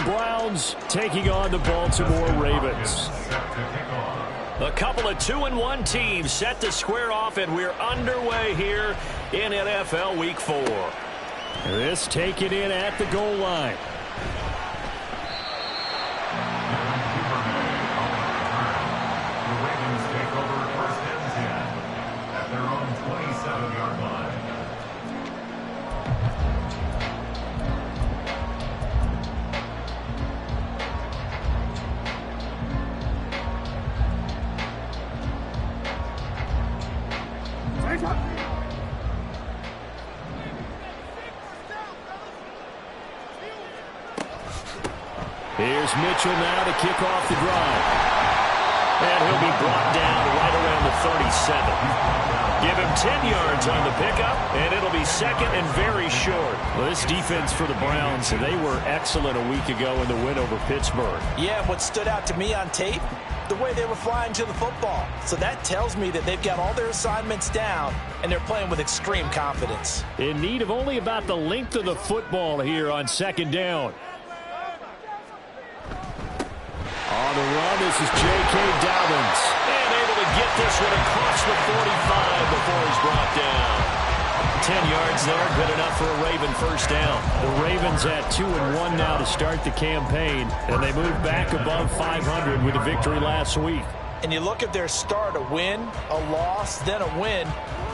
Browns taking on the Baltimore Ravens. A couple of 2-1 teams set to square off, and we're underway here in NFL Week 4. This taken in at the goal line. The Ravens take over first and 10 at their own 27-yard line. Here's Mitchell now to kick off the drive. And he'll be brought down right around the 37. Give him 10 yards on the pickup, and it'll be second and very short. Well, this defense for the Browns, they were excellent a week ago in the win over Pittsburgh. Yeah, and what stood out to me on tape, the way they were flying to the football. So that tells me that they've got all their assignments down, and they're playing with extreme confidence. In need of only about the length of the football here on second down. On the run, this is J.K. Dobbins. And able to get this one across the 45 before he's brought down. 10 yards there, good enough for a Raven first down. The Ravens at 2-1 now to start the campaign, and they move back above 500 with a victory last week. And you look at their start, a win, a loss, then a win.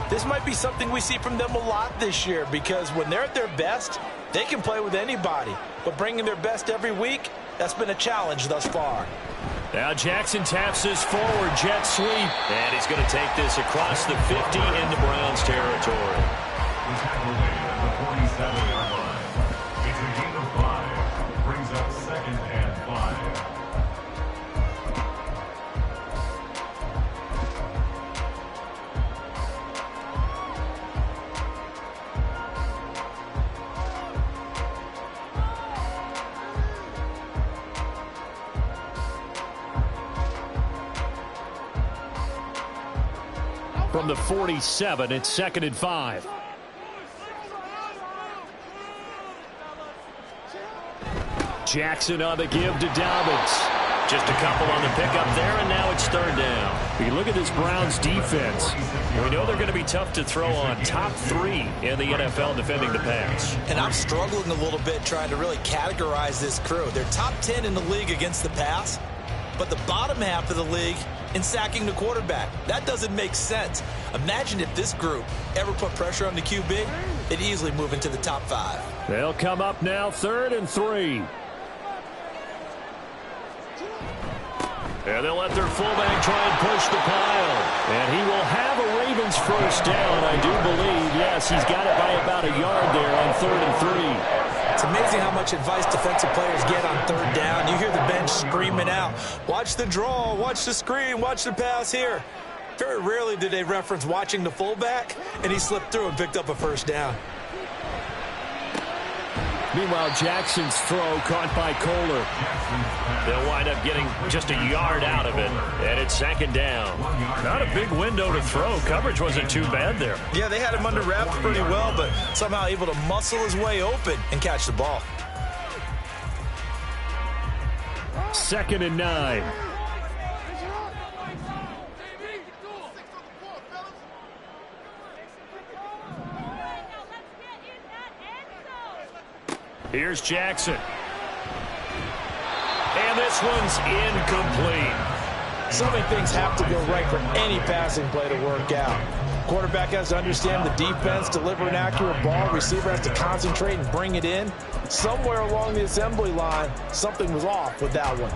This might be something we see from them a lot this year, because when they're at their best, they can play with anybody. But bringing their best every week, that's been a challenge thus far. Now Jackson taps this forward, jet sweep. And he's going to take this across the 50 into Browns territory. The tackle made at the 47-yard line. It's a gain of 5. Brings up second and 5. From the 47, it's second and 5. Jackson on the give to Dobbins. Just a couple on the pickup there, and now it's third down. You look at this Browns defense. We know they're going to be tough to throw on. Top 3 in the NFL defending the pass. And I'm struggling a little bit trying to really categorize this crew. They're top 10 in the league against the pass, but the bottom half of the league in sacking the quarterback. That doesn't make sense. Imagine if this group ever put pressure on the QB, they'd easily move into the top 5. They'll come up now, third and 3. And they'll let their fullback try and push the pile. And he will have a Ravens first down, I do believe. Yes, he's got it by about a yard there on third and 3. It's amazing how much advice defensive players get on third down. You hear the bench screaming out, watch the draw, watch the screen, watch the pass here. Very rarely do they reference watching the fullback, and he slipped through and picked up a first down. Meanwhile, Jackson's throw caught by Kohler. They'll wind up getting just a yard out of it, and it's second down. Not a big window to throw. Coverage wasn't too bad there. Yeah, they had him under wraps pretty well, but somehow able to muscle his way open and catch the ball. Second and 9. Here's Jackson. And this one's incomplete. So many things have to go right for any passing play to work out. Quarterback has to understand the defense, deliver an accurate ball. Receiver has to concentrate and bring it in. Somewhere along the assembly line, something was off with that one.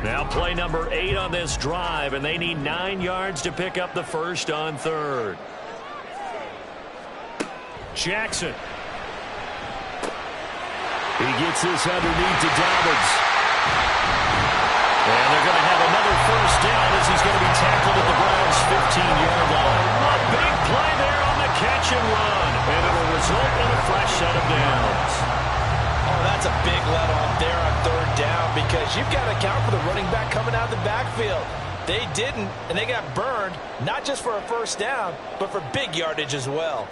Now play number 8 on this drive, and they need 9 yards to pick up the first on third. Jackson. He gets this underneath to Dobbins. And they're going to have another first down as he's going to be tackled at the Browns' 15-yard line. A big play there on the catch and run, and it will result in a fresh set of downs. Oh, that's a big let off there on third down because you've got to account for the running back coming out of the backfield. They didn't, and they got burned, not just for a first down, but for big yardage as well.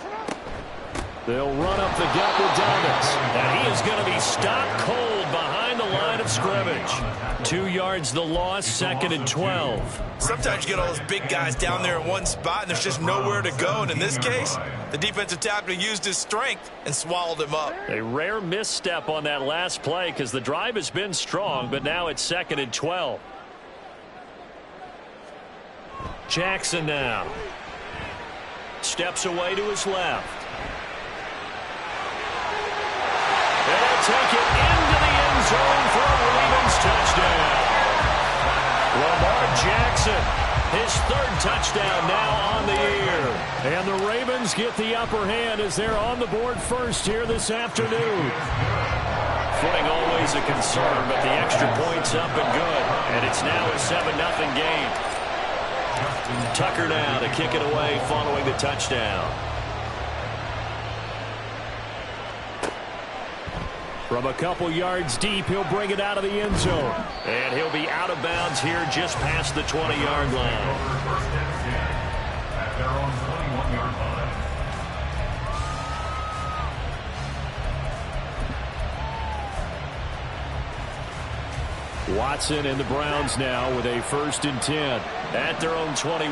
They'll run up the gut with Dobbins. And he is going to be stopped cold behind the line of scrimmage. 2 yards the loss, 2nd and 12. Sometimes you get all those big guys down there in one spot, and there's just nowhere to go. And in this case, the defensive tackle used his strength and swallowed him up. A rare misstep on that last play because the drive has been strong, but now it's 2nd and 12. Jackson now. Steps away to his left. They'll take it into the end zone for a Ravens touchdown. Lamar Jackson, his 3rd touchdown now on the year. And the Ravens get the upper hand as they're on the board first here this afternoon. Footing always a concern, but the extra point's up and good. And it's now a 7-0 game. Tucker now to kick it away following the touchdown. From a couple yards deep, he'll bring it out of the end zone. And he'll be out of bounds here just past the 20-yard line. First and 10 at their own 21-yard line. Watson and the Browns now with a 1st and 10 at their own 21.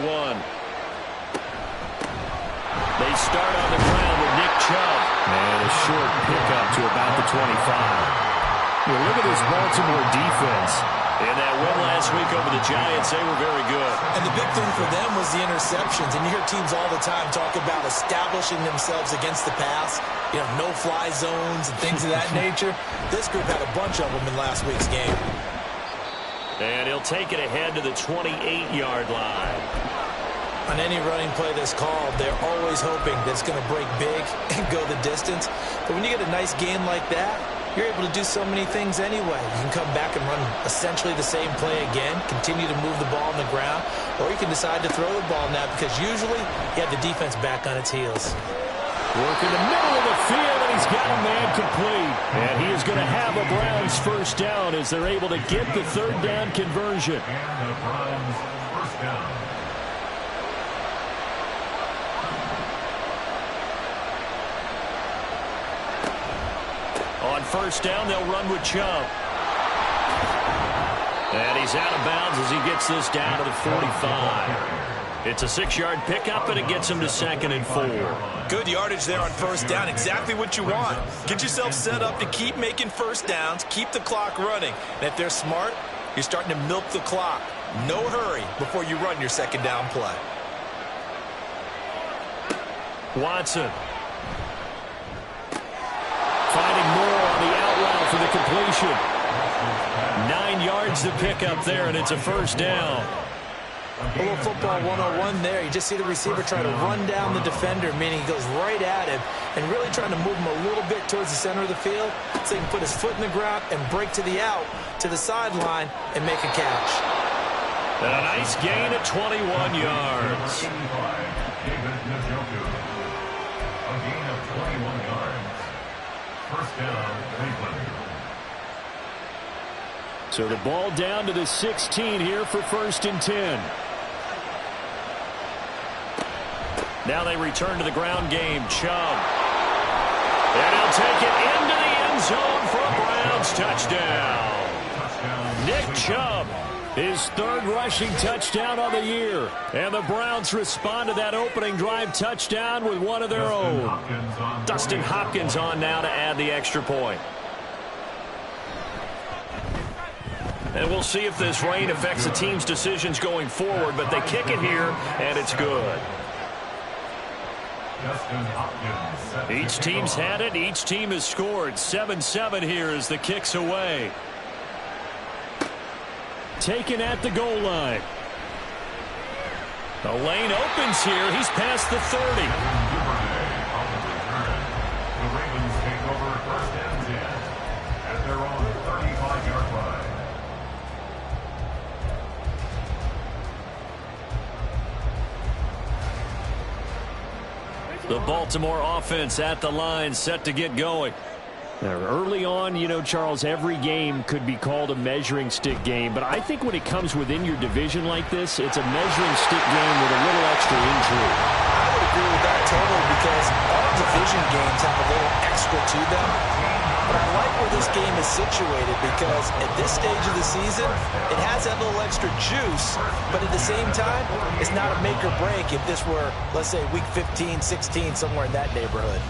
They start on the ground with Nick Chubb. And a short pickup to about the 25. Well, look at this Baltimore defense. In that win last week over the Giants, they were very good. And the big thing for them was the interceptions. And you hear teams all the time talk about establishing themselves against the pass. You know, no-fly zones and things of that nature. This group had a bunch of them in last week's game. And he'll take it ahead to the 28-yard line. On any running play that's called, they're always hoping that it's going to break big and go the distance. But when you get a nice game like that, you're able to do so many things anyway. You can come back and run essentially the same play again, continue to move the ball on the ground, or you can decide to throw the ball now because usually you have the defense back on its heels. Work in the middle of the field, and he's got a man complete. And he is going to have a Browns 1st down as they're able to get the 3rd down conversion. And the Browns' 1st down. On 1st down, they'll run with Chubb. And he's out of bounds as he gets this down to the 45. It's a 6-yard pickup, and it gets him to 2nd and 4. Good yardage there on 1st down. Exactly what you want. Get yourself set up to keep making 1st downs, keep the clock running. And if they're smart, you're starting to milk the clock. No hurry before you run your 2nd down play. Watson. Finding more on the out route for the completion. 9 yards to pick up there, and it's a 1st down. A little football 101 there. You just see the receiver try to run down the defender, meaning he goes right at him and really trying to move him a little bit towards the center of the field so he can put his foot in the ground and break to the out, to the sideline, and make a catch. And a nice gain of 21 yards. David Njoku. A gain of 21 yards. 1st down, Cleveland. So the ball down to the 16 here for 1st and 10. Now they return to the ground game. Chubb. And he'll take it into the end zone for a Browns touchdown. Nick Chubb, his 3rd rushing touchdown on the year. And the Browns respond to that opening drive touchdown with one of their own. Dustin Hopkins on now to add the extra point. And we'll see if this rain affects the team's decisions going forward, but they kick it here, and it's good. Each team's had it. Each team has scored. 7-7 here as the kick's away. Taken at the goal line. The lane opens here. He's past the 30. The Ravens take over 1st and 10 at their own 35-yard line. The Baltimore offense at the line, set to get going. Early on, you know, Charles, every game could be called a measuring stick game, but I think when it comes within your division like this, it's a measuring stick game with a little extra intrigue. I would agree with that totally because all division games have a little extra to them. But I like where this game is situated because at this stage of the season, it has that little extra juice, but at the same time, it's not a make or break if this were, let's say, week 15, 16, somewhere in that neighborhood.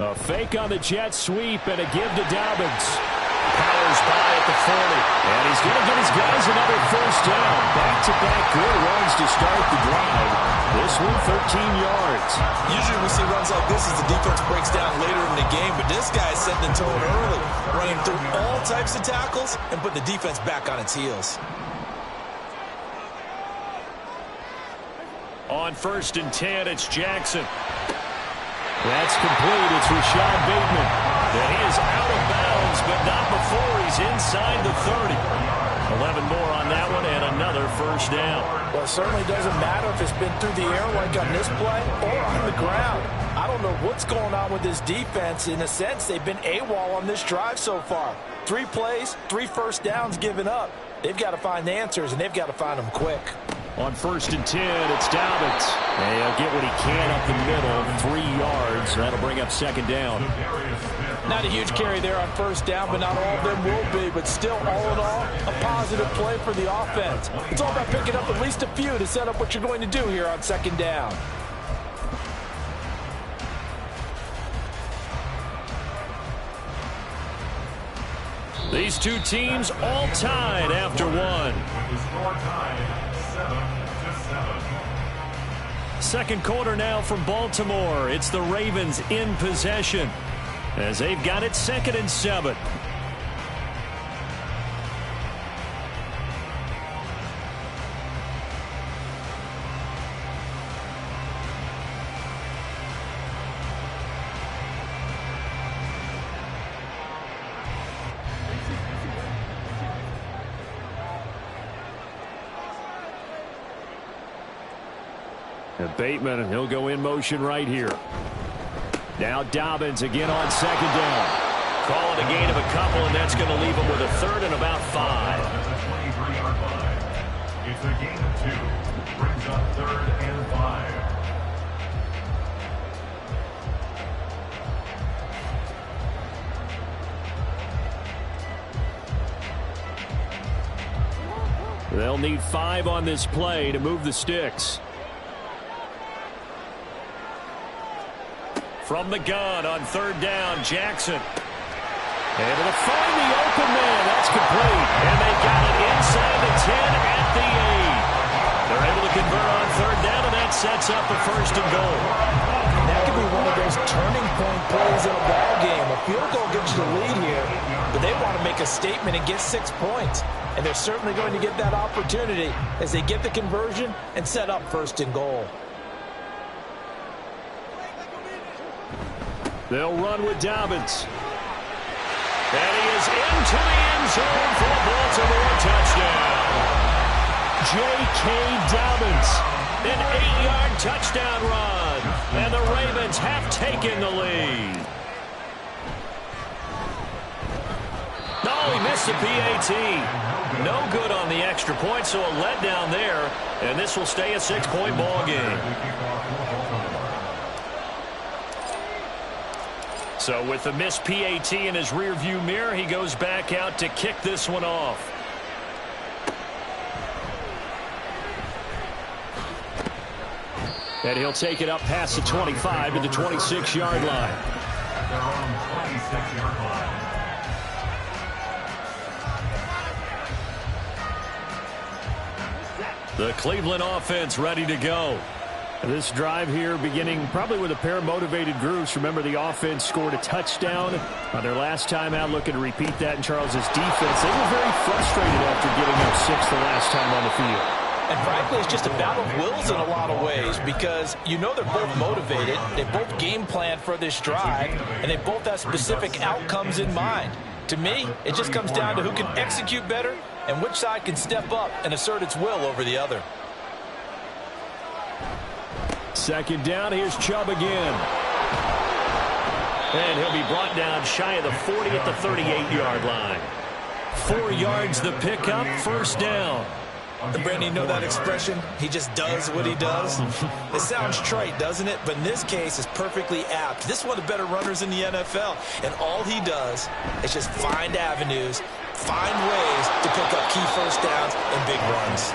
A fake on the jet sweep and a give to Dobbins. Powers by at the 40. And he's going to get his guys another first down. Back-to-back good runs to start the drive. This one 13 yards. Usually we see runs like this as the defense breaks down later in the game, but this guy is setting the tone early, running through all types of tackles and putting the defense back on its heels. On 1st and 10, it's Jackson. That's complete. It's Rashad Bateman. And he is out of bounds, but not before he's inside the 30. 11 more on that one and another first down. Well, it certainly doesn't matter if it's been through the air like on this play or on the ground. I don't know what's going on with this defense. In a sense, they've been AWOL on this drive so far. 3 plays, 3 first downs given up. They've got to find answers, and they've got to find them quick. On 1st and 10, it's Dobbins. And he'll get what he can up the middle, 3 yards. That'll bring up 2nd down. Not a huge carry there on 1st down, but not all of them will be. But still, all in all, a positive play for the offense. It's all about picking up at least a few to set up what you're going to do here on 2nd down. These two teams all tied after one. With the score tied 7-7. Second quarter now from Baltimore. It's the Ravens in possession as they've got it 2nd and 7. And Bateman, he'll go in motion right here. Now Dobbins again on 2nd down. Call it a gain of a couple, and that's going to leave him with a 3rd and about 5. At the 23-yard line. It's a gain of 2. Brings up 3rd and 5. They'll need 5 on this play to move the sticks. From the gun on 3rd down, Jackson. Able to find the open man. That's complete. And they got it inside the 10 at the 8. They're able to convert on 3rd down, and that sets up a 1st and goal. That could be one of those turning point plays in a ball game. A field goal gets you the lead here, but they want to make a statement and get 6 points. And they're certainly going to get that opportunity as they get the conversion and set up 1st and goal. They'll run with Dobbins. And he is into the end zone for a Baltimore touchdown. J.K. Dobbins, an 8-yard touchdown run. And the Ravens have taken the lead. No, he missed the PAT. No good on the extra point, so a letdown there. And this will stay a 6-point ball game. So with the missed PAT in his rearview mirror, he goes back out to kick this one off. And he'll take it up past the 25 to the 26-yard line. Their own 26-yard line. The Cleveland offense ready to go. This drive here beginning probably with a pair of motivated groups. Remember, the offense scored a touchdown on their last time out, looking to repeat that in Charles's defense. They were very frustrated after giving up 6 the last time on the field. And frankly, it's just a battle of wills in a lot of ways because you know they're both motivated, they both game plan for this drive, and they both have specific outcomes in mind. To me, it just comes down to who can execute better and which side can step up and assert its will over the other. Second down, here's Chubb again. And he'll be brought down shy of the 40 at the 38-yard line. 4 yards the pickup, first down. And Brandon, you know that expression? He just does what he does? It sounds trite, doesn't it? But in this case, it's perfectly apt. This is one of the better runners in the NFL. And all he does is just find avenues, find ways to pick up key first downs and big runs.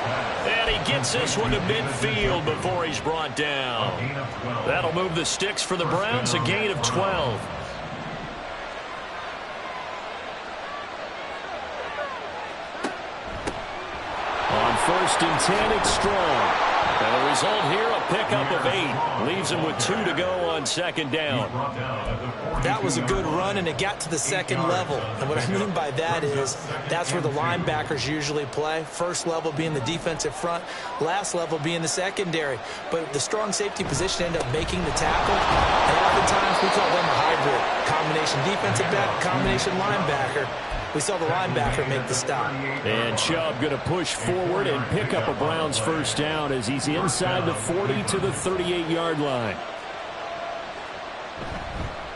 And he gets this one to midfield before he's brought down. That'll move the sticks for the Browns, a gain of 12. On first and 10, it's Strong. And the result here, a pickup of 8. Leaves him with 2 to go on second down. That was a good run, and it got to the second level. And what I mean by that is that's where the linebackers usually play. First level being the defensive front, last level being the secondary. But the strong safety position ended up making the tackle. And oftentimes we call them a hybrid. Combination defensive back, combination linebacker. We saw the linebacker make the stop. And Chubb going to push forward and pick up a Browns first down as he's inside the 40 to the 38-yard line.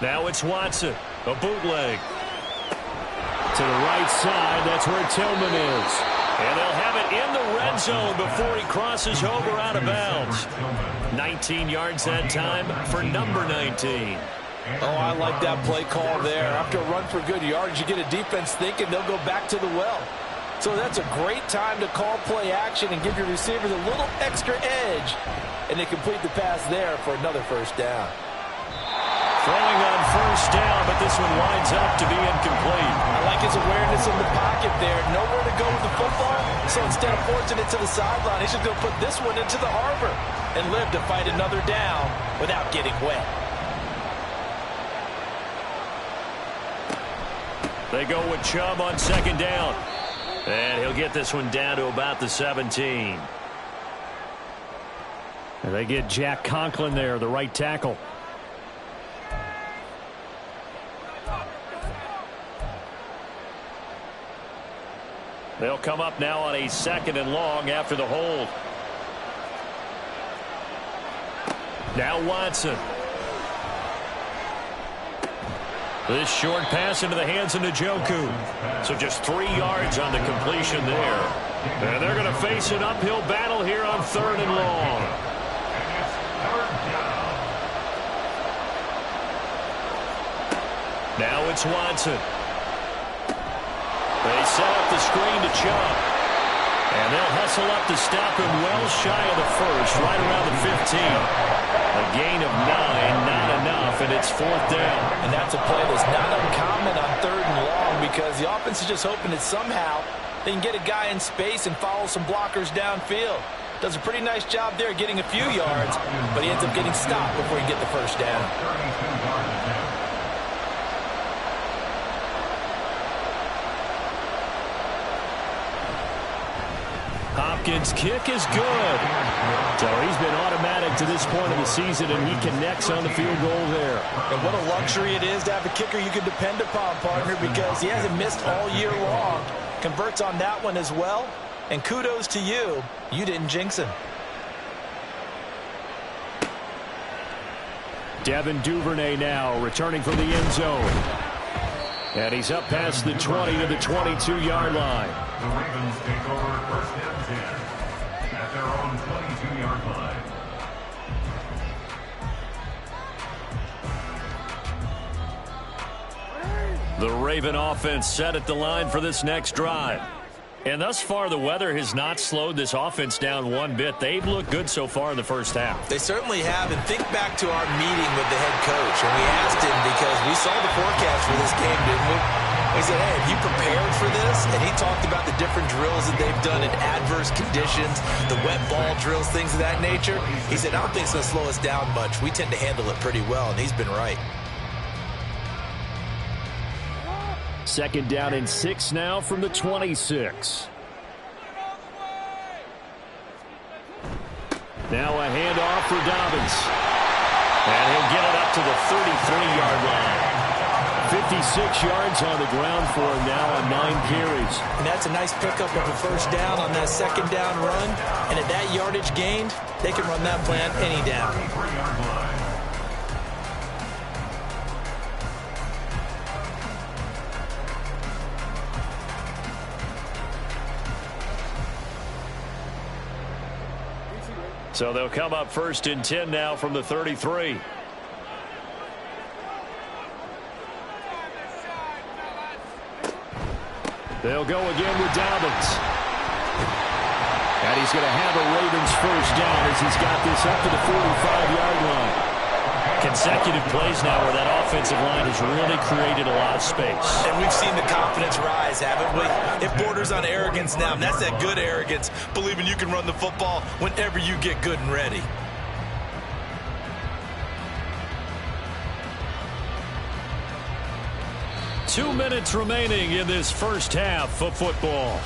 Now it's Watson, a bootleg. To the right side, that's where Tillman is. And they'll have it in the red zone before he crosses over out of bounds. 19 yards that time for number 19. Oh, I like that play call there. After a run for good yards, you get a defense thinking they'll go back to the well. So that's a great time to call play action and give your receivers a little extra edge. And they complete the pass there for another first down. Throwing on first down, but this one winds up to be incomplete. I like his awareness in the pocket there. Nowhere to go with the football. So instead of forcing it to the sideline, he's just going to put this one into the harbor and live to fight another down without getting wet. They go with Chubb on second down. And he'll get this one down to about the 17. And they get Jack Conklin there, the right tackle. They'll come up now on a second and long after the hold. Now Watson. This short pass into the hands of Njoku. So just 3 yards on the completion there. And they're going to face an uphill battle here on third and long. Now it's Watson. They set up the screen to Chubb. And they'll hustle up to stop him well shy of the first, right around the 15. A gain of 9, not enough, and it's fourth down. And that's a play that's not uncommon on third and long because the offense is just hoping that somehow they can get a guy in space and follow some blockers downfield. Does a pretty nice job there getting a few yards, but he ends up getting stopped before he can get the first down. Hopkins' kick is good. So he's been automatic to this point of the season, and he connects on the field goal there. And what a luxury it is to have a kicker you can depend upon, partner, because he hasn't missed all year long. Converts on that one as well. And kudos to you. You didn't jinx him. Devin Duvernay now returning from the end zone. And he's up past the 20 to the 22-yard line. The Ravens take over first and 10 at their own 22-yard line. The Raven offense set at the line for this next drive. And thus far, the weather has not slowed this offense down one bit. They've looked good so far in the first half. They certainly have. And think back to our meeting with the head coach. And we asked him because we saw the forecast for this game, didn't we? We said, hey, have you prepared for this? And he talked about the different drills that they've done in adverse conditions, the wet ball drills, things of that nature. He said, I don't think it's going to slow us down much. We tend to handle it pretty well, and he's been right. Second down and 6 now from the 26. Now a handoff for Dobbins. And he'll get it up to the 33-yard line. 56 yards on the ground for him now on 9 carries. And that's a nice pickup of a first down on that second down run. And at that yardage gained, they can run that plan any down. So they'll come up 1st and 10 now from the 33. They'll go again with Dobbins. And he's going to have a Ravens first down as he's got this up to the 45-yard line. Consecutive plays now where that offensive line has really created a lot of space. And we've seen the confidence rise, haven't we? It borders on arrogance now, and that's that good arrogance, believing you can run the football whenever you get good and ready. Two minutes remaining in this first half of football.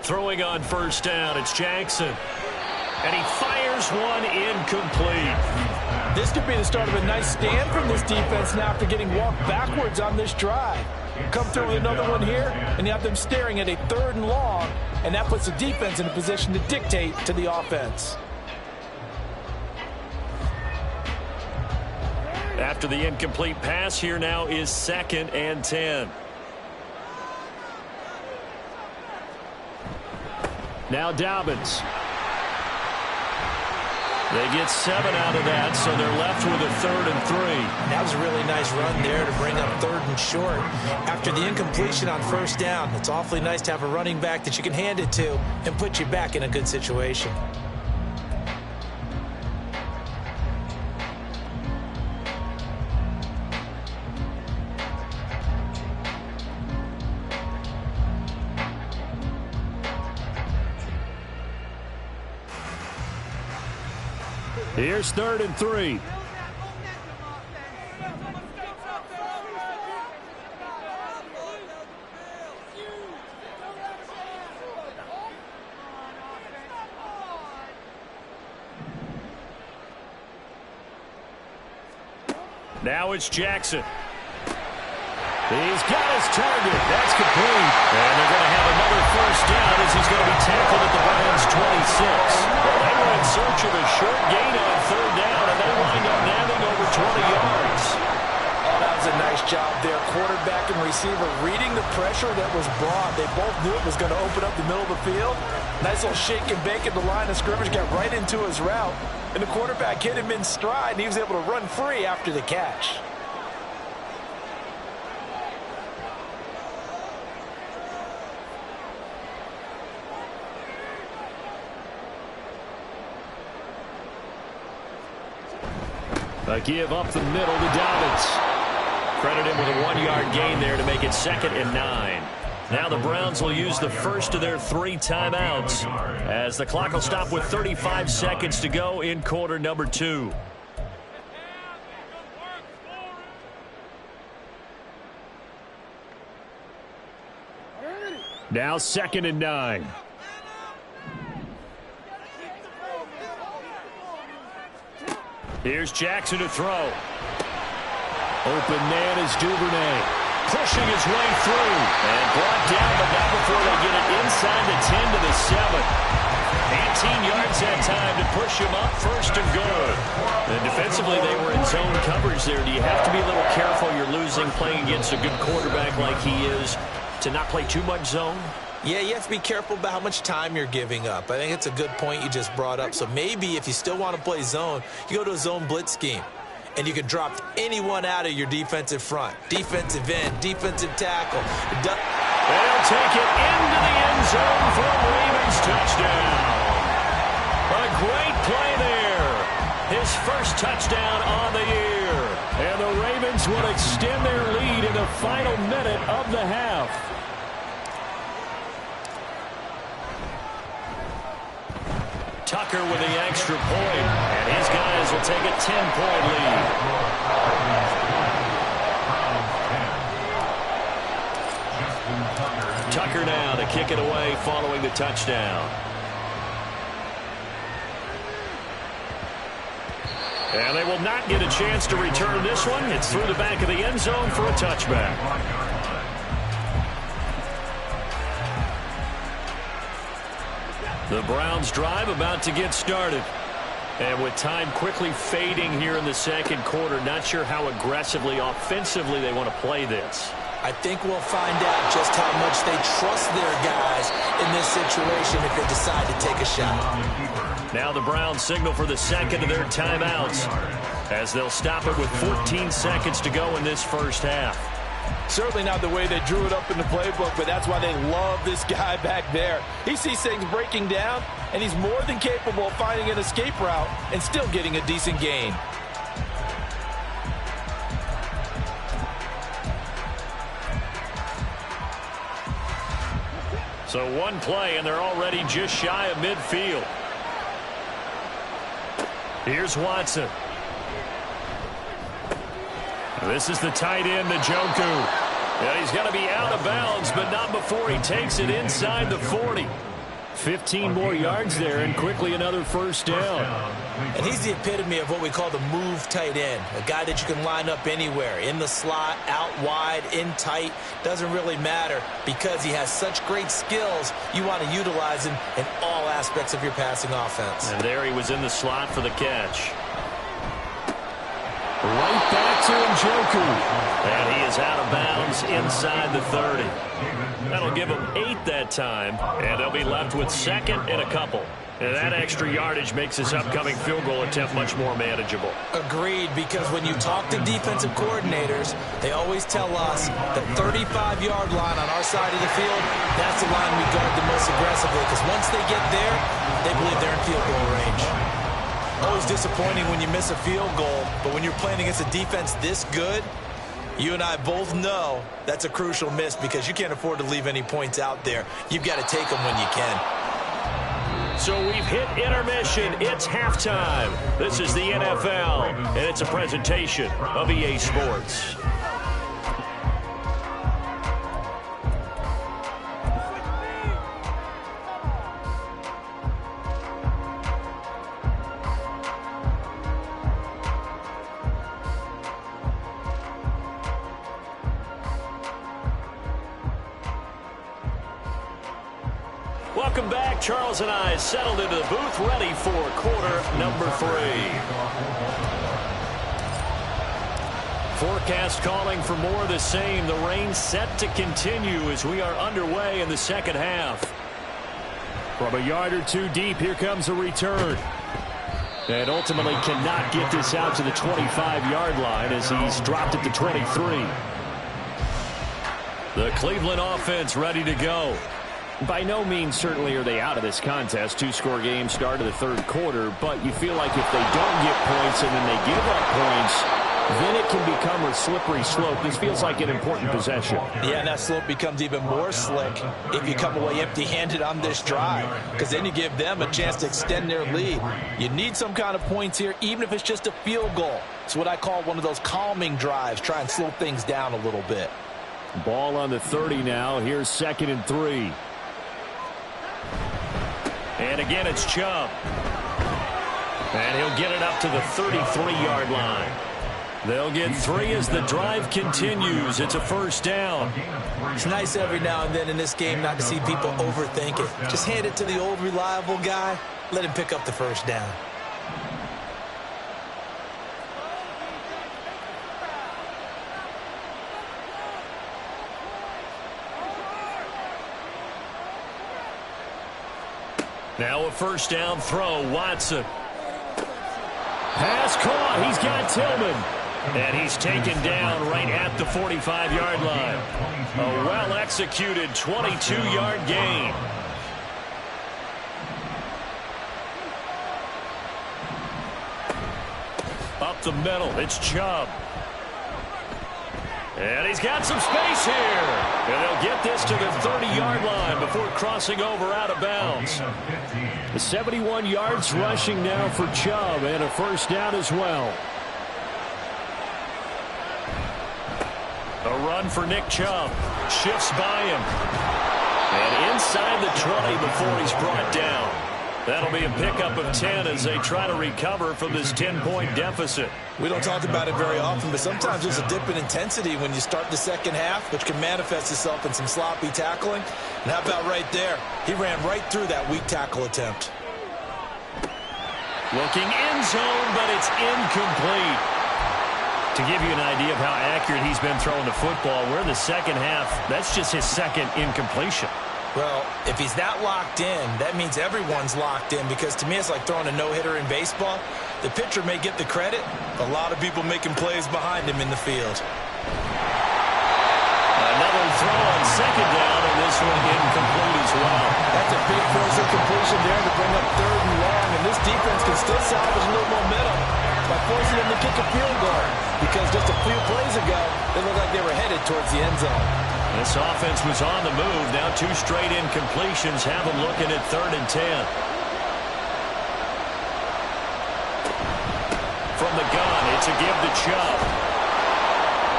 Throwing on first down, it's Jackson. And he fires one incomplete. This could be the start of a nice stand from this defense now after getting walked backwards on this drive. Come through with another one here, and you have them staring at a 3rd and long, and that puts the defense in a position to dictate to the offense. After the incomplete pass, here now is 2nd and 10. Now Dobbins. They get 7 out of that, so they're left with a 3rd and 3. That was a really nice run there to bring up 3rd and short. After the incompletion on first down, it's awfully nice to have a running back that you can hand it to and put you back in a good situation. Here's 3rd and 3. Now it's Jackson. He's got his target. That's complete. And they're going to have another first down as he's going to be tackled at the Browns' 26. Well, they were in search of a short gain on 3rd down, and they wind up nabbing over 20 yards. Oh, that was a nice job there. Quarterback and receiver reading the pressure that was brought. They both knew it was going to open up the middle of the field. Nice little shake and bake at the line of scrimmage, got right into his route. And the quarterback hit him in stride, and he was able to run free after the catch. A give up the middle to Dobbins. Credit him with a 1-yard gain there to make it 2nd and 9. Now the Browns will use the first of their 3 timeouts as the clock will stop with 35 seconds to go in quarter number 2. Now 2nd and 9. Here's Jackson to throw. Open man is Duvernay. Pushing his way through. And brought down, but not before they get it inside the 10 to the 7. 18 yards that time to push him up 1st and good. And defensively, they were in zone coverage there. Do you have to be a little careful? You're losing playing against a good quarterback like he is to not play too much zone? Yeah, you have to be careful about how much time you're giving up. I think it's a good point you just brought up. So maybe if you still want to play zone, you go to a zone blitz scheme. And you can drop anyone out of your defensive front. Defensive end, defensive tackle. They'll take it into the end zone for a Ravens touchdown. A great play there. His first touchdown on the year. And the Ravens will extend their lead in the final minute of the half. Tucker with the extra point, and his guys will take a 10-point lead. Tucker now to kick it away following the touchdown. And they will not get a chance to return this one. It's through the back of the end zone for a touchback. The Browns drive about to get started. And with time quickly fading here in the second quarter, not sure how aggressively, offensively they want to play this. I think we'll find out just how much they trust their guys in this situation if they decide to take a shot. Now the Browns signal for the second of their timeouts as they'll stop it with 14 seconds to go in this first half. Certainly not the way they drew it up in the playbook, but that's why they love this guy back there. He sees things breaking down, and he's more than capable of finding an escape route and still getting a decent gain. So one play, and they're already just shy of midfield. Here's Watson. This is the tight end, Njoku. And he's going to be out of bounds, but not before he takes it inside the 40. 15 more yards there, and quickly another first down. And he's the epitome of what we call the move tight end, a guy that you can line up anywhere, in the slot, out wide, in tight, doesn't really matter because he has such great skills. You want to utilize him in all aspects of your passing offense. And there he was in the slot for the catch. Right back to Njoku. And he is out of bounds inside the 30. That'll give them 8 that time, and they'll be left with second and a couple. And that extra yardage makes this upcoming field goal attempt much more manageable. Agreed, because when you talk to defensive coordinators, they always tell us the 35-yard line on our side of the field, that's the line we guard the most aggressively, because once they get there, they believe they're in field goal range. Always disappointing when you miss a field goal, but when you're playing against a defense this good, you and I both know that's a crucial miss because you can't afford to leave any points out there. You've got to take them when you can. So we've hit intermission. It's halftime. This is the NFL, and it's a presentation of EA Sports. Welcome back. Charles and I settled into the booth, ready for quarter number 3. Forecast calling for more of the same. The rain set to continue as we are underway in the second half. From a yard or two deep, here comes a return. And ultimately cannot get this out to the 25-yard line as he's dropped it to 23. The Cleveland offense ready to go. By no means certainly are they out of this contest. 2-score game, start of the third quarter, but you feel like if they don't get points and then they give up points, then it can become a slippery slope. This feels like an important possession. Yeah, and that slope becomes even more slick if you come away empty-handed on this drive, because then you give them a chance to extend their lead. You need some kind of points here, even if it's just a field goal. It's what I call one of those calming drives. Try and slow things down a little bit. Ball on the 30 now. Here's 2nd and 3. And again, it's Chubb. And he'll get it up to the 33-yard line. They'll get 3 as the drive continues. It's a first down. It's nice every now and then in this game not to see people overthink it. Just hand it to the old reliable guy. Let him pick up the first down. Now a first down throw, Watson. Pass caught, he's got Tillman. And he's taken down right at the 45-yard line. A well-executed 22-yard gain. Up the middle, it's Chubb. And he's got some space here. And they'll get this to the 30-yard line before crossing over out of bounds. The 71 yards rushing now for Chubb, and a first down as well. A run for Nick Chubb. Shifts by him. And inside the 20 before he's brought down. That'll be a pickup of 10 as they try to recover from this 10-point deficit. We don't talk about it very often, but sometimes there's a dip in intensity when you start the second half, which can manifest itself in some sloppy tackling. And how about right there? He ran right through that weak tackle attempt. Looking end zone, but it's incomplete. To give you an idea of how accurate he's been throwing the football, we're in the second half. That's just his second incompletion. Well, if he's that locked in, that means everyone's locked in, because to me it's like throwing a no-hitter in baseball. The pitcher may get the credit, a lot of people making plays behind him in the field. Another throw on second down, and this one incomplete as well. That's a big force of completion there to bring up 3rd and long, and this defense can still salvage a little momentum by forcing them to kick a field goal, because just a few plays ago, they looked like they were headed towards the end zone. This offense was on the move. Now 2 straight incompletions have them looking at 3rd and 10. From the gun, it's a give to Chubb.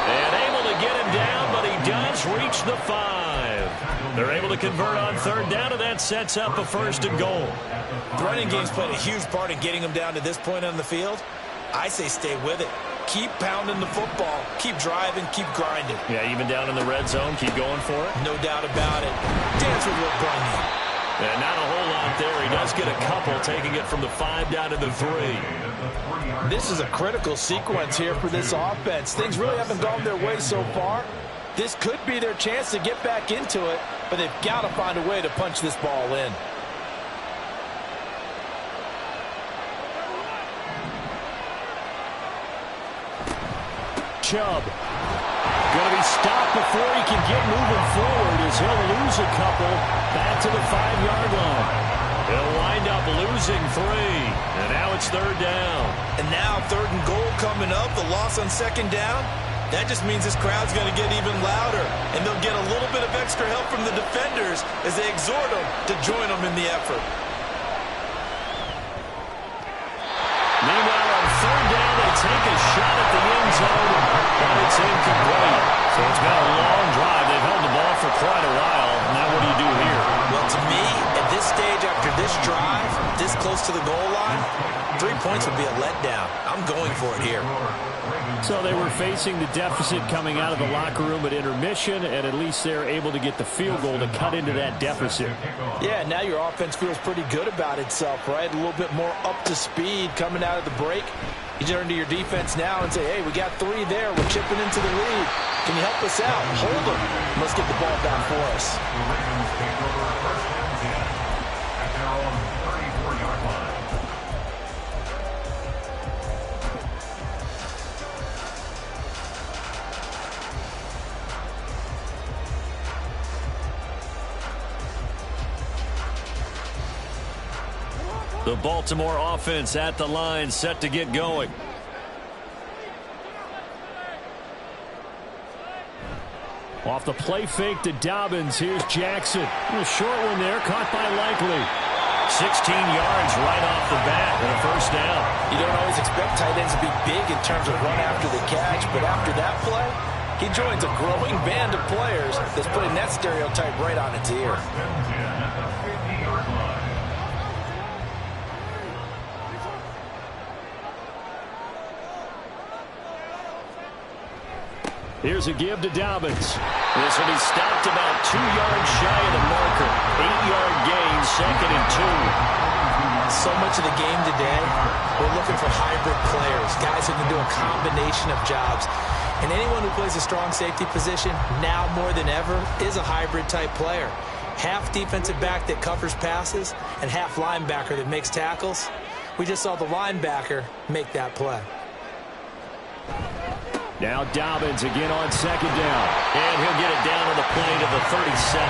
And able to get him down, but he does reach the 5. They're able to convert on 3rd down, and that sets up a 1st and goal. The running game's played a huge part in getting him down to this point on the field. I say stay with it. Keep pounding the football. Keep driving. Keep grinding. Yeah, even down in the red zone, keep going for it. No doubt about it. Dance with what brung you. And not a whole lot there. He does get a couple, taking it from the 5 down to the 3. This is a critical sequence here for this offense. Things really haven't gone their way so far. This could be their chance to get back into it, but they've got to find a way to punch this ball in. Chubb going to be stopped before he can get moving forward as he'll lose a couple back to the 5-yard line. He'll wind up losing 3, and now it's 3rd down. And now 3rd and goal coming up, the loss on 2nd down. That just means this crowd's going to get even louder, and they'll get a little bit of extra help from the defenders as they exhort them to join them in the effort. Meanwhile, on 3rd down, they take a shot at the end zone, but it's incomplete. So it's been a long drive. They've held the ball for quite a while. Now what do you do here? Well, to me, at this stage after this drive, this close to the goal line, 3 points would be a letdown. I'm going for it here. So they were facing the deficit coming out of the locker room at intermission, and at least they're able to get the field goal to cut into that deficit. Yeah, now your offense feels pretty good about itself, right? A little bit more up to speed coming out of the break. You turn to your defense now and say, hey, we got 3 there. We're chipping into the lead. Can you help us out? Hold them. Let's get the ball down for us. The Ravens take over 1st and 10 at their own 34-yard line. The Baltimore offense at the line, set to get going. Off the play fake to Dobbins. Here's Jackson. A short one there, caught by Likely. 16 yards right off the bat and a 1st down. You don't always expect tight ends to be big in terms of run after the catch, but after that play, he joins a growing band of players that's putting that stereotype right on its ear. Here's a give to Dobbins. This will be stopped about 2 yards shy of the marker. 8-yard gain, 2nd and 2. So much of the game today, we're looking for hybrid players, guys who can do a combination of jobs. And anyone who plays a strong safety position, now more than ever, is a hybrid type player. Half defensive back that covers passes and half linebacker that makes tackles. We just saw the linebacker make that play. Now Dobbins again on 2nd down. And he'll get it down on the play to the 37.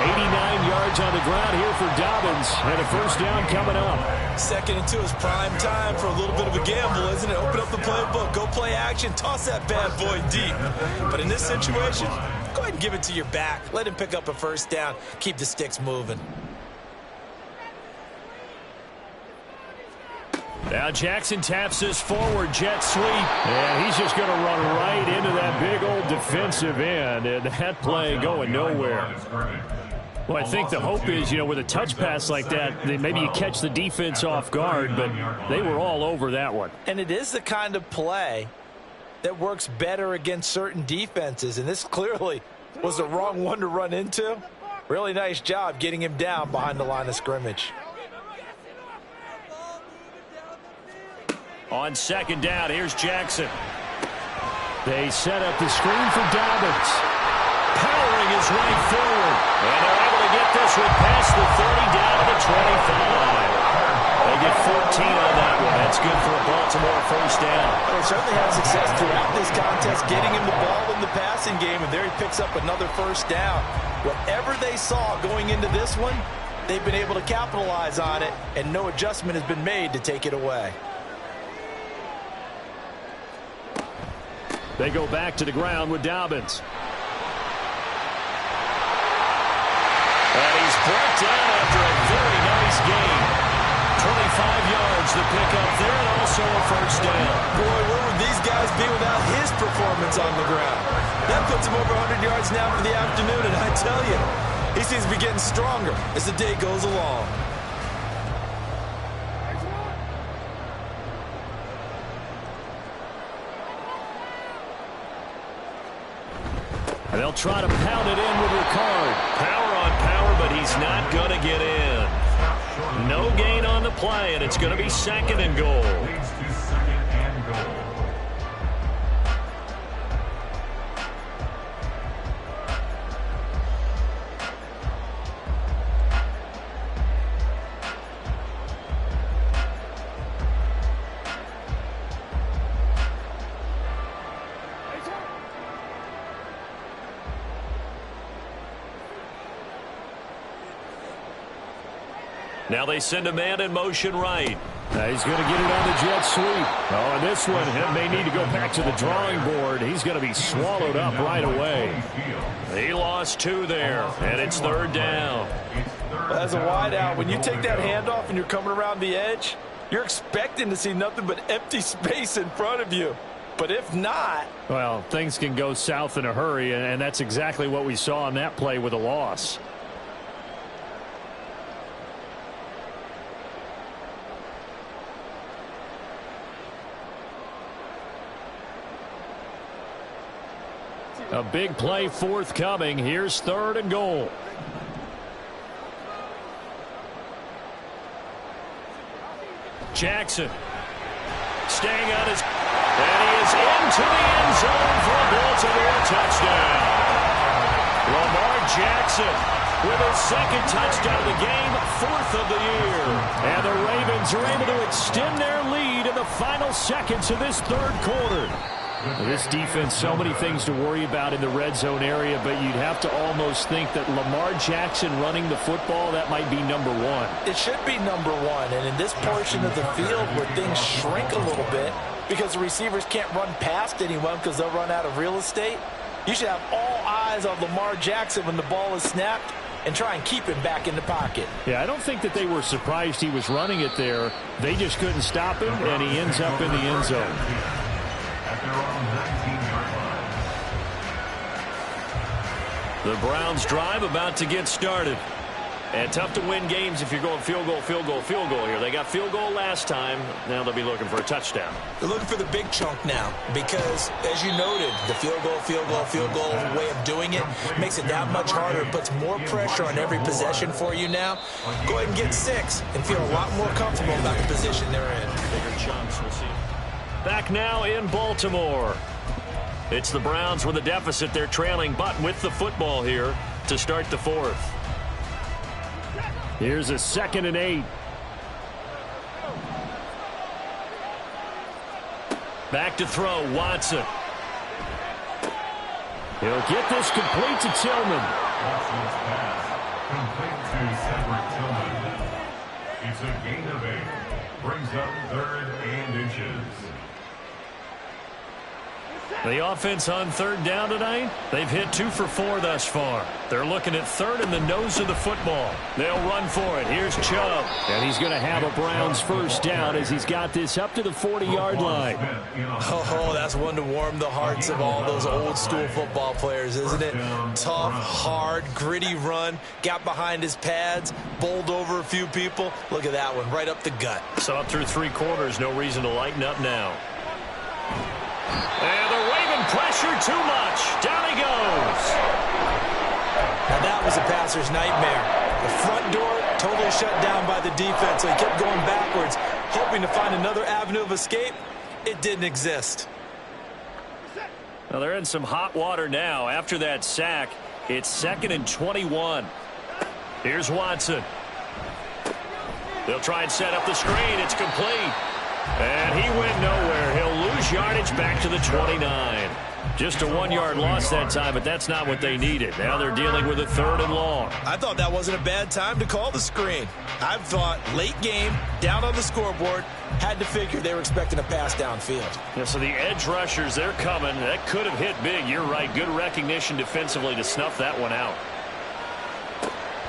89 yards on the ground here for Dobbins. And a 1st down coming up. 2nd and 2 is prime time for a little bit of a gamble, isn't it? Open up the playbook, go play action, toss that bad boy deep. But in this situation, go ahead and give it to your back. Let him pick up a 1st down. Keep the sticks moving. Now Jackson taps this forward jet sweep. And he's just going to run right into that big old defensive end. And that play going nowhere. Well, I think the hope is, with a touch pass like that, maybe you catch the defense off guard, but they were all over that one. And it is the kind of play that works better against certain defenses, and this clearly was the wrong one to run into. Really nice job getting him down behind the line of scrimmage. On second down, here's Jackson. They set up the screen for Dobbins. Powering his way forward. And they're able to get this one past the 30 down to the 25. They get 14 on that one. That's good for a Baltimore first down. They certainly had success throughout this contest getting him the ball in the passing game, and there he picks up another first down. Whatever they saw going into this one, they've been able to capitalize on it, and no adjustment has been made to take it away. They go back to the ground with Dobbins. And he's brought down after a very nice game. 25 yards to pick up there, and also a first down. Boy, where would these guys be without his performance on the ground? That puts him over 100 yards now for the afternoon, and I tell you, he seems to be getting stronger as the day goes along. And they'll try to pound it in with Ricard. Power on power, but he's not going to get in. No gain on the play, and it's going to be second and goal. Leads to second and goal. Now they send a man in motion right. He's going to get it on the jet sweep. Oh, and this one may need to go back to the drawing board. He's going to be swallowed up right away. He lost 2 there, and it's third down. As a wideout, when you take that handoff and you're coming around the edge, you're expecting to see nothing but empty space in front of you. But if not... Well, things can go south in a hurry, and that's exactly what we saw on that play with a loss. A big play forthcoming. Here's third and goal. Jackson staying on his... And he is into the end zone for a Baltimore touchdown. Lamar Jackson with his second touchdown of the game, 4th of the year. And the Ravens are able to extend their lead in the final seconds of this third quarter. This defense, so many things to worry about in the red zone area, but you'd have to almost think that Lamar Jackson running the football, that might be number 1. It should be number 1, and in this portion of the field where things shrink a little bit because the receivers can't run past anyone because they'll run out of real estate, you should have all eyes on Lamar Jackson when the ball is snapped and try and keep him back in the pocket. Yeah, I don't think that they were surprised he was running it there. They just couldn't stop him, and he ends up in the end zone. At their own 19-yard line. The Browns drive about to get started. And tough to win games if you're going field goal, field goal, field goal here. They got field goal last time. Now they'll be looking for a touchdown. They're looking for the big chunk now because, as you noted, the field goal way of doing it makes it that much harder. It puts more pressure on every possession for you now. Go ahead and get 6 and feel a lot more comfortable about the position they're in. Bigger chunks, we'll see. Back now in Baltimore. It's the Browns with a deficit. They're trailing, but with the football here to start the 4th. Here's a 2nd and 8. Back to throw, Watson. He'll get this complete to Tillman. Watson's pass complete to Cedric Tillman. It's a gain of 8. Brings up 3rd and inches. The offense on third down tonight, they've hit 2 for 4 thus far. They're looking at third in the nose of the football. They'll run for it. Here's Chubb. And he's going to have a Browns first down as he's got this up to the 40-yard line. Oh, that's one to warm the hearts of all those old-school football players, isn't it? Tough, hard, gritty run. Got behind his pads, bowled over a few people. Look at that one, right up the gut. So up through 3 quarters, no reason to lighten up now. And the Raven pressure too much. Down he goes. Now that was a passer's nightmare. The front door totally shut down by the defense, so he kept going backwards, hoping to find another avenue of escape. It didn't exist. Well, they're in some hot water now. After that sack, it's 2nd and 21. Here's Watson. They'll try and set up the screen. It's complete. And he went nowhere. He'll lose yardage back to the 29. Just a 1-yard loss that time, but that's not what they needed. Now they're dealing with a 3rd and long. I thought that wasn't a bad time to call the screen. I thought late game, down on the scoreboard, had to figure they were expecting a pass downfield. Yeah, so the edge rushers, they're coming. That could have hit big. You're right. Good recognition defensively to snuff that one out.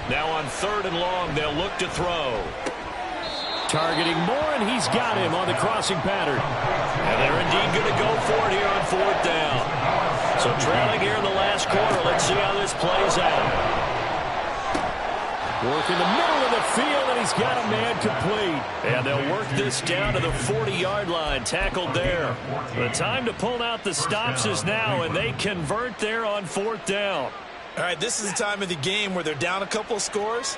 Now on 3rd and long, they'll look to throw. Targeting Moore, and he's got him on the crossing pattern. And they're indeed going to go for it here on 4th down. So trailing here in the last quarter. Let's see how this plays out. Work in the middle of the field, and he's got a man complete. And they'll work this down to the 40-yard line. Tackled there. The time to pull out the stops is now, and they convert there on 4th down. All right, this is the time of the game where they're down a couple of scores,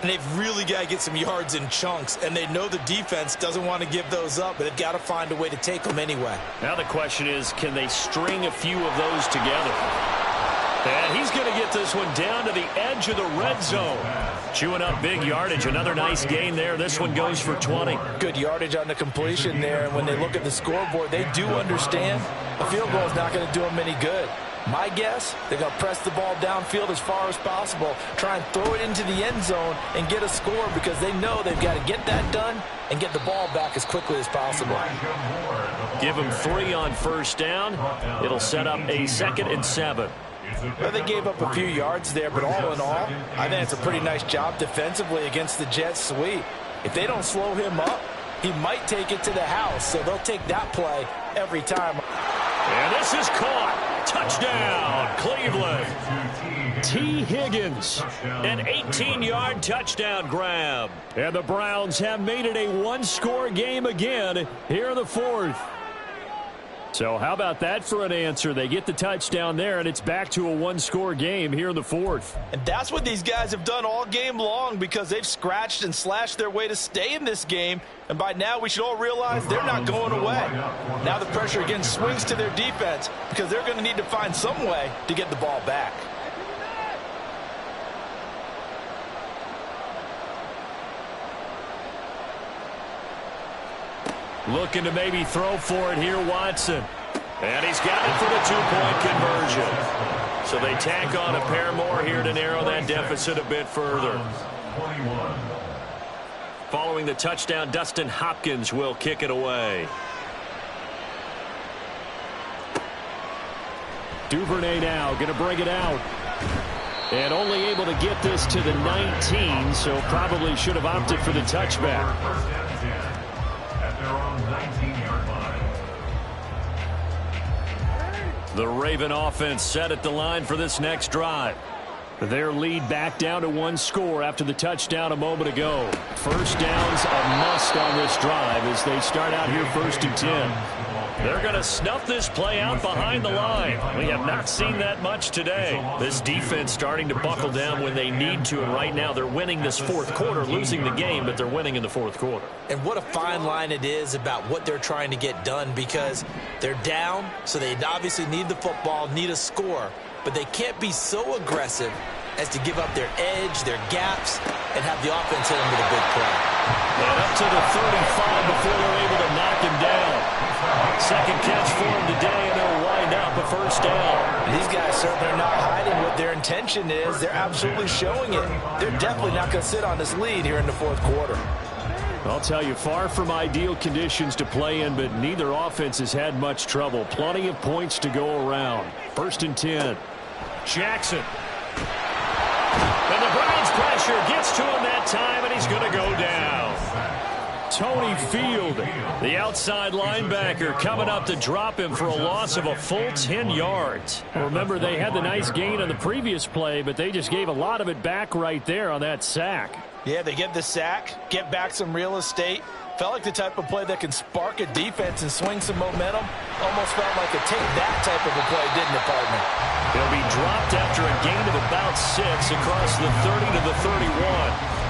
and they've really got to get some yards in chunks, and they know the defense doesn't want to give those up, but they've got to find a way to take them anyway. Now the question is, can they string a few of those together? And he's going to get this one down to the edge of the red zone. Chewing up big yardage. Another nice gain there. This one goes for 20. Good yardage on the completion there, and when they look at the scoreboard, they do understand a field goal is not going to do them any good. My guess, they're going to press the ball downfield as far as possible, try and throw it into the end zone and get a score because they know they've got to get that done and get the ball back as quickly as possible. Give them 3 on first down. It'll set up a 2nd and 7. Well, they gave up a few yards there, but all in all, I think it's a pretty nice job defensively against the Jets sweep. If they don't slow him up, he might take it to the house, so they'll take that play every time. And this is caught. Touchdown, Cleveland. T. Higgins, an 18-yard touchdown grab. And the Browns have made it a 1-score game again here in the 4th. So how about that for an answer? They get the touchdown there, and it's back to a 1-score game here in the 4th. And that's what these guys have done all game long because they've scratched and slashed their way to stay in this game. And by now, we should all realize they're not going away. Now the pressure again swings to their defense because they're going to need to find some way to get the ball back. Looking to maybe throw for it here, Watson. And he's got it for the 2-point conversion. So they tack on a pair more here to narrow that deficit a bit further. Following the touchdown, Dustin Hopkins will kick it away. Duvernay now going to bring it out. And only able to get this to the 19, so probably should have opted for the touchback. The Raven offense set at the line for this next drive. Their lead back down to 1 score after the touchdown a moment ago. First down's a must on this drive as they start out here 1st and 10. They're going to snuff this play out behind the line. We have not seen that much today. This defense starting to buckle down when they need to, and right now they're winning this 4th quarter, losing the game, but they're winning in the 4th quarter. And what a fine line it is about what they're trying to get done because they're down, so they obviously need the football, need a score, but they can't be so aggressive as to give up their edge, their gaps, and have the offense hit them with a big play. And up to the 35 before they're able to knock him down. Second catch for him today, and they'll wind up a first down. These guys certainly are not hiding what their intention is. They're absolutely showing it. They're definitely not going to sit on this lead here in the 4th quarter. I'll tell you, far from ideal conditions to play in, but neither offense has had much trouble. Plenty of points to go around. 1st and 10. Jackson. And the Browns pressure gets to him that time, and he's going to go down. Tony Field, the outside linebacker, coming up to drop him for a loss of a full 10 yards. Remember, they had the nice gain on the previous play, but they just gave a lot of it back right there on that sack. Yeah, they get the sack, get back some real estate. Felt like the type of play that can spark a defense and swing some momentum. Almost felt like a take that type of a play, didn't it, partner? He'll be dropped after a gain of about 6 across the 30 to the 31.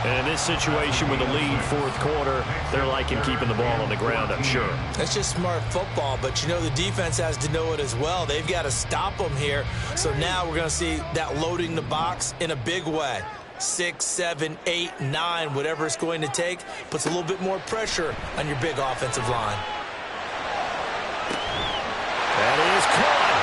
And in this situation with the lead 4th quarter, they're liking keeping the ball on the ground, I'm sure. That's just smart football, but you know the defense has to know it as well. They've got to stop them here. So now we're going to see that loading the box in a big way. 6, 7, 8, 9, whatever it's going to take, puts a little bit more pressure on your big offensive line. That is caught.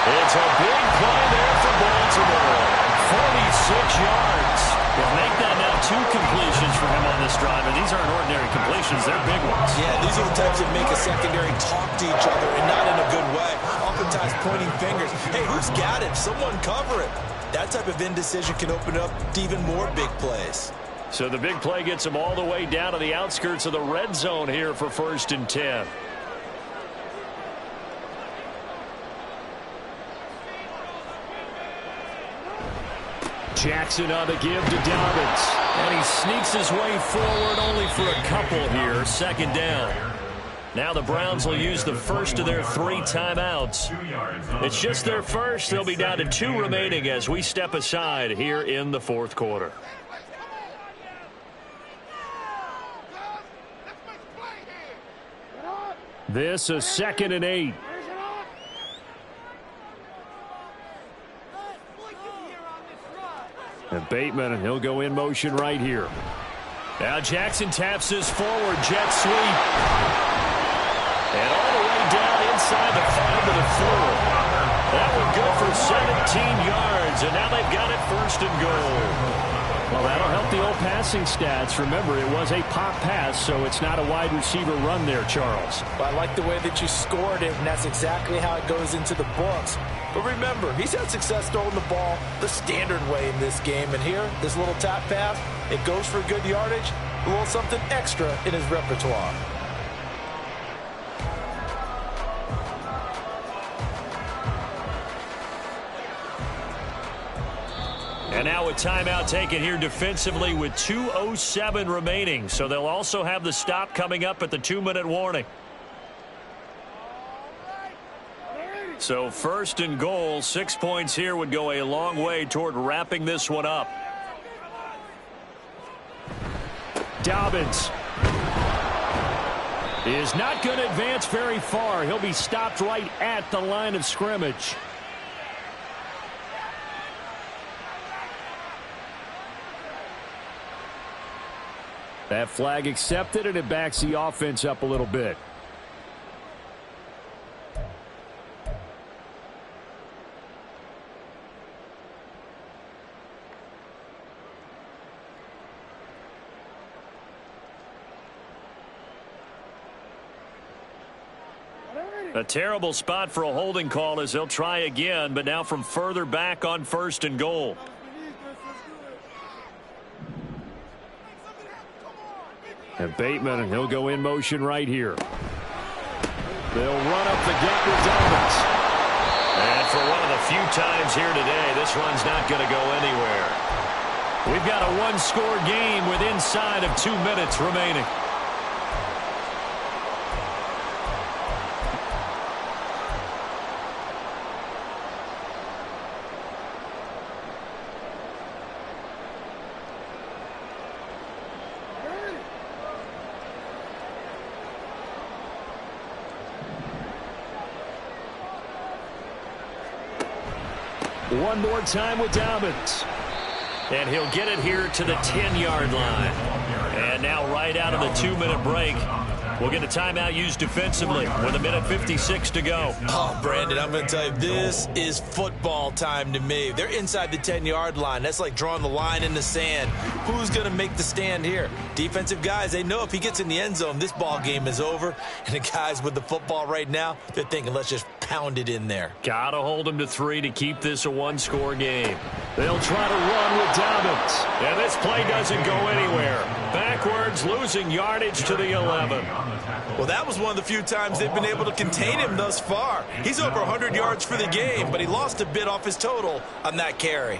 It's a big play there for Baltimore. 46 yards. They'll make that now 2 completions for him on this drive, and these aren't ordinary completions. They're big ones. Yeah, these are the types that make a secondary talk to each other, and not in a good way. Oftentimes pointing fingers. Hey, who's got it? Someone cover it. That type of indecision can open up to even more big plays. So the big play gets them all the way down to the outskirts of the red zone here for 1st and 10. Jackson on the give to Dobbins. And he sneaks his way forward only for a couple here. 2nd down. Now the Browns will use the first of their 3 timeouts. It's just their first. They'll be down to 2 remaining as we step aside here in the 4th quarter. This is 2nd and 8. And Bateman, and he'll go in motion right here. Now Jackson taps this forward jet sweep. And all the way down inside the 5 to the 4. That one good for 17 yards, and now they've got it 1st and goal. Well, that'll help the old passing stats. Remember, it was a pop pass, so it's not a wide receiver run there, Charles. Well, I like the way that you scored it, and that's exactly how it goes into the books. But remember, he's had success throwing the ball the standard way in this game. And here, this little tap pass, it goes for good yardage, a little something extra in his repertoire. And now a timeout taken here defensively with 2:07 remaining. So they'll also have the stop coming up at the 2-minute warning. So 1st and goal, 6 points here would go a long way toward wrapping this one up. Dobbins is not going to advance very far. He'll be stopped right at the line of scrimmage. That flag accepted, and it backs the offense up a little bit. A terrible spot for a holding call as they'll try again, but now from further back on 1st and goal. And Bateman, and he'll go in motion right here. They'll run up the gut with Dobbins. And for one of the few times here today, this run's not going to go anywhere. We've got a 1-score game with inside of 2 minutes remaining. One more time with Dobbins. And he'll get it here to the 10-yard line. And now right out of the 2-minute break, We'll get a timeout used defensively with 1:56 to go. Oh, Brandon, I'm going to tell you, this is football time to me. They're inside the 10-yard line. That's like drawing the line in the sand. Who's going to make the stand here? Defensive guys, they know if he gets in the end zone, this ball game is over. And the guys with the football right now, they're thinking, let's just pound it in there. Got to hold them to 3 to keep this a one-score game. They'll try to run with Dobbins. And this play doesn't go anywhere. Backwards, losing yardage to the 11. Well, that was one of the few times they've been able to contain him thus far. He's over 100 yards for the game, but he lost a bit off his total on that carry.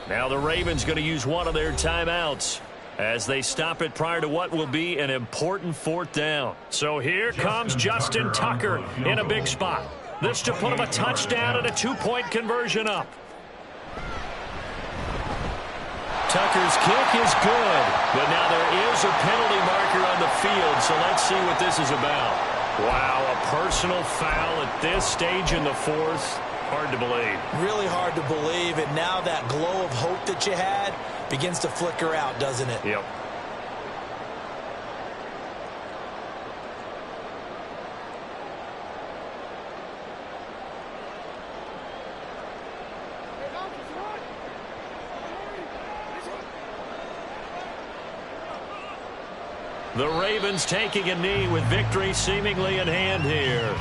Now the Ravens going to use one of their timeouts as they stop it prior to what will be an important 4th down. So here comes Justin Tucker in a big spot. This to put him a touchdown and a 2-point conversion up. Tucker's kick is good, but now there is a penalty marker on the field, so let's see what this is about. Wow, a personal foul at this stage in the 4th. Hard to believe. Really hard to believe, and now that glow of hope that you had begins to flicker out, doesn't it? Yep. The Ravens taking a knee with victory seemingly in hand here.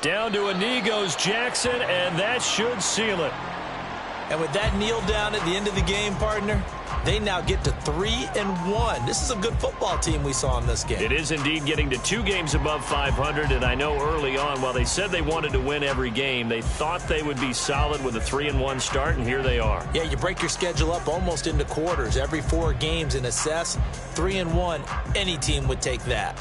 Down to a knee goes Jackson, and that should seal it. And with that kneel down at the end of the game, partner, they now get to 3-1. This is a good football team we saw in this game. It is indeed getting to 2 games above 500, and I know early on, while they said they wanted to win every game, they thought they would be solid with a 3-1 start, and here they are. Yeah, you break your schedule up almost into quarters, every 4 games, and assess 3-1. Any team would take that.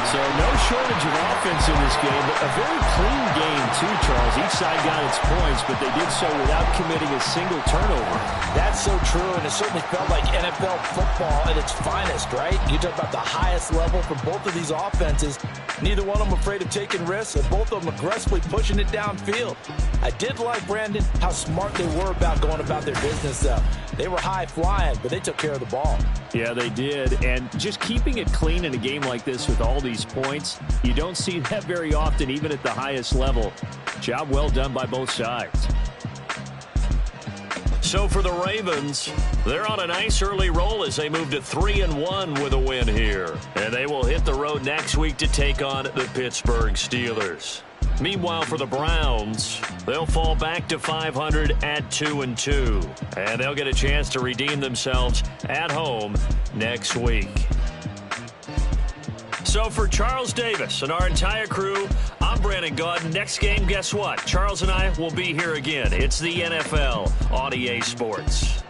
So no shortage of offense in this game, but a very clean game too, Charles. Each side got its points, but they did so without committing a single turnover. That's so true, and it certainly felt like NFL football at its finest, right? You talk about the highest level for both of these offenses. Neither one of them afraid of taking risks, and both of them aggressively pushing it downfield. I did like, Brandon, how smart they were about going about their business, though. They were high-flying, but they took care of the ball. Yeah, they did, and just keeping it clean in a game like this with all these points, you don't see that very often, even at the highest level. Job well done by both sides. So for the Ravens, they're on a nice early roll as they move to 3-1 with a win here. And they will hit the road next week to take on the Pittsburgh Steelers. Meanwhile, for the Browns, they'll fall back to 500 at 2-2. And they'll get a chance to redeem themselves at home next week. So for Charles Davis and our entire crew, I'm Brandon Gaudin. Next game, guess what? Charles and I will be here again. It's the NFL on EA Sports.